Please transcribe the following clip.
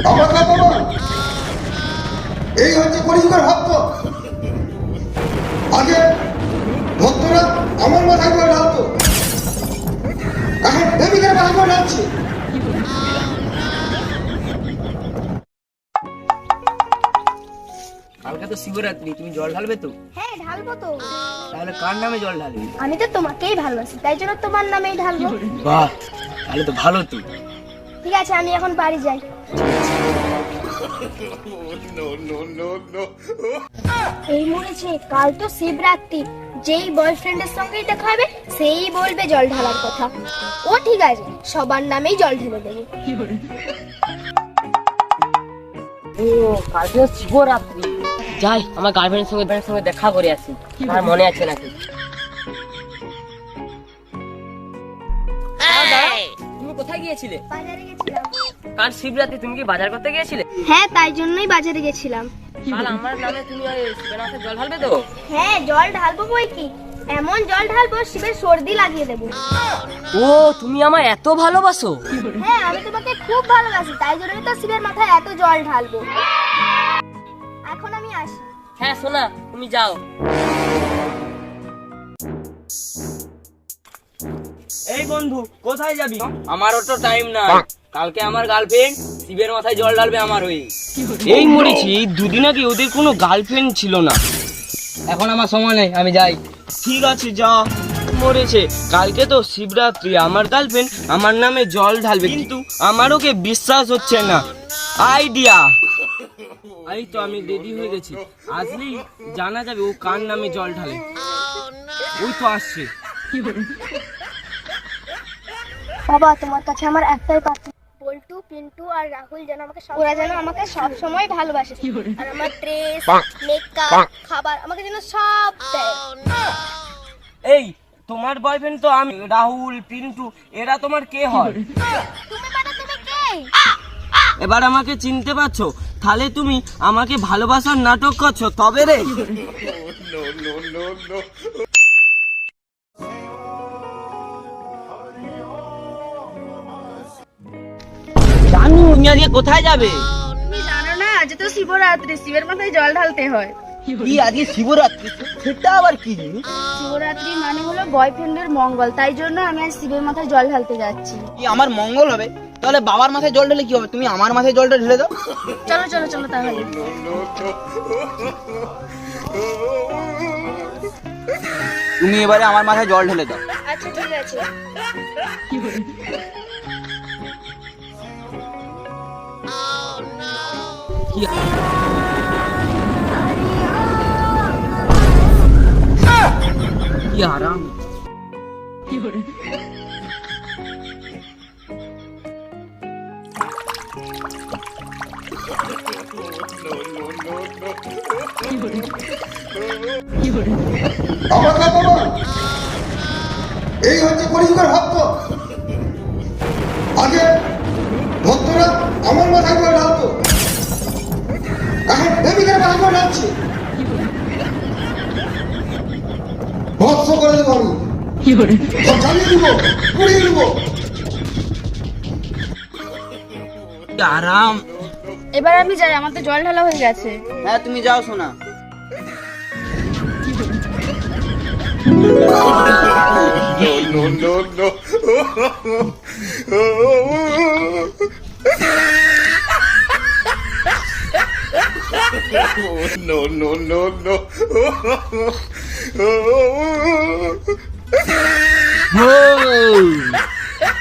আমাকে বলো, এই হচ্ছে কলিযুগের ভক্ত। আগে ভক্তরা আমার মাথায় করে ঢালতো, এখন দেবীদের মাথায় করে ঢালছে। কালকে তো শিবরাত্রি, তুমি জল ঢালবে তো? হ্যাঁ ঢালবো তো। তাহলে কার নামে জল ঢালবে? আমি তো তোমাকেই ভালোবাসি, তাই জন্য তোমার নামেই ঢালবো। বাহ, তাহলে তো ভালো তো। ঠিক আছে, আমি এখন বাড়ি যাই। এই মরেছে, কাল তো শিবরাত্রি, যেই বয়ফ্রেন্ডের সঙ্গেই দেখা হবে সেই বলবে জল ঢালার কথা। ও ঠিক আছে, সবার নামেই জল ঢেলে দেবো। ও কালকে শিবরাত্রি, যাই আমার গার্লফ্রেন্ডের সঙ্গে দেখা করে আসি, আর মনে আছে নাকি। তুমি কোথায় গিয়েছিলে? বাজারে গেছিলাম। কাল শিবরাত্রি, তুমি কি বাজার করতে গিয়েছিলে? হ্যাঁ, তাই জন্যই বাজারে গেছিলাম। কাল আমার নামে তুমি ওই শিবের মাথায় জল ঢালবে তো? হ্যাঁ, জল ঢালবো বই কি, এমন জল ঢালবো শিবের সর্দি লাগিয়ে দেবো। ও তুমি আমায় এত ভালোবাসো? হ্যাঁ, আমি তোমাকে খুব ভালোবাসি, তাই জন্যই তো শিবের মাথায় এত জল ঢালবো। এখন আমি আসি। হ্যাঁ সোনা, তুমি যাও। এই বন্ধু, কোথায় যাবি? আমারও তো টাইম নাই, কালকে আমার গার্লফ্রেন্ড শিবের মাথায় জল ঢালবে আমার হয়ে। এই মরেছি, দুদিন আগে ওদের কোনো গার্লফ্রেন্ড ছিল না। এখন আমার সময় নেই, আমি যাই। ঠিক আছে, যা। মরেছে, কালকে তো শিবরাত্রি, আমার গার্লফ্রেন্ড আমার নামে জল ঢালবে, কিন্তু আমার ওকে বিশ্বাস হচ্ছে না। আইডিয়া! এই তো আমি রেডি হয়ে গেছি, আসলেই জানা যাবে ও কার নামে জল ঢালে। ওই তো আসছে। বাবা, তোমার কাছে আমার একটাই প্রার্থনা, পল্টু, পিন্টু আর রাহুল যেন ওরা যেন আমাকে সব সময় ভালোবাসে, আর আমার ড্রেস, মেকআপ, খাবার আমাকে যেন সব দেয়। এই তোমার বয়ফ্রেন্ড তো আমি, রাহুল, পিন্টু, এরা তোমার কে হয়? তুমি কে? এবার আমাকে চিনতে পারছো? তাহলে তুমি আমাকে ভালোবাসার নাটক করছো তবে রে। জানু, তুমি আজকে কোথায় যাবে? তুমি জানো না, আজ তো শিবরাত্রি, শিবের মাথায় জল ঢালতে হয়। কি আজকে শিবরাত্রি? সেটা আবার কি জিনিস? শিবরাত্রি মানে হলো বয়ফ্রেন্ডের মঙ্গল, তাই জন্য আমি আজ শিবের মাথায় জল ঢালতে যাচ্ছি। কি আমার মঙ্গল হবে? তাহলে বাবার মাথায় জল ঢেলে কি হবে? তুমি আমার মাথায় জলটা ঢেলে দাও। চলো চলো চলো তাহলে। তুমি এবারে আমার মাথায় জল ঢেলে দাও। আচ্ছা ঠিক আছে। কি আরাম! আমাকে বলো, এই হচ্ছে কলিযুগের ভক্ত। আগে ভক্তরা আমার মাথায় করে ঢালতো, এখন দেবীদের মাথায় করে ঢালছে। ভৎস করে দেবো আমি, সব জ্বালিয়ে দিব, পুড়িয়ে দিব। কি আরাম! এবার আমি যাই, আমার তো জল ঢালা হয়ে গেছে। হ্যাঁ, তুমি যাও সোনা। No.